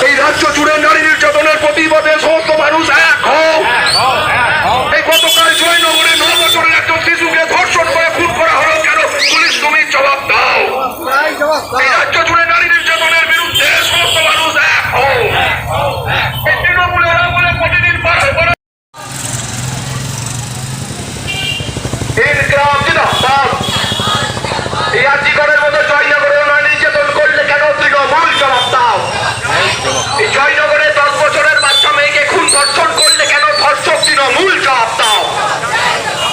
এই রাজ্য জুড়ে নারী নির্যাতনের প্রতিবাদে সমস্ত মানুষ এক হও। এই গতকাল জয়নগরে 9 বছরের একজন শিশুকে ধর্ষণ করে খুন করা হলো কেন? পুলিশ তুমি জবাব দাও। এই রাজ্য জুড়ে নারী নির্যাতনের বিরুদ্ধে সমস্ত মানুষ এক হও। এই তৃণমূলের আমলে প্রতিদিন এই আজিগরের মতো জয়নগরে নারী নির্যাতন করলে কেন? তৃণমূল জবাব দাও। এই জয়নগরে 10 বছরের বাচ্চা মেয়েকে খুন ধর্ষণ করলে কেন? ধর্ষক তৃণমূল জবাব দাও।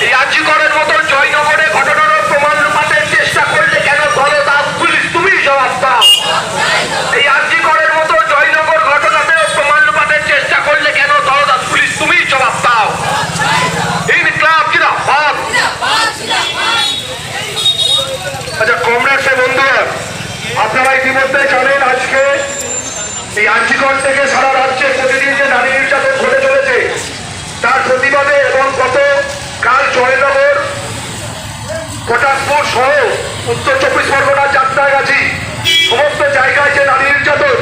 এই আজিগরের মতো জয়নগরে ঘটনার প্রমাণ লুকানোর চেষ্টা করলে কেন? দলদাস পুলিশ তুমি জবাব দাও। এই আজিগরের মতো জয়নগর ঘটনাতে প্রমাণ লুকানোর চেষ্টা করলে কেন? দলদাস পুলিশ তুমি জবাব দাও। ইনকিলাব জিন্দাবাদ। আচ্ছা কমরেডস বন্ধুরা, আপনারা ইতিমধ্যে জানেন আজকে এই আর্জিকর থেকে সারা রাজ্যে প্রতিদিন যে নারী নির্যাতন ঘটে চলেছে তার প্রতিবাদে এবং গতকাল জয়নগর, কটাকপুর সহ উত্তর 24 পরগনার যাত্রাগাছি সমস্ত জায়গায় যে নারী নির্যাতন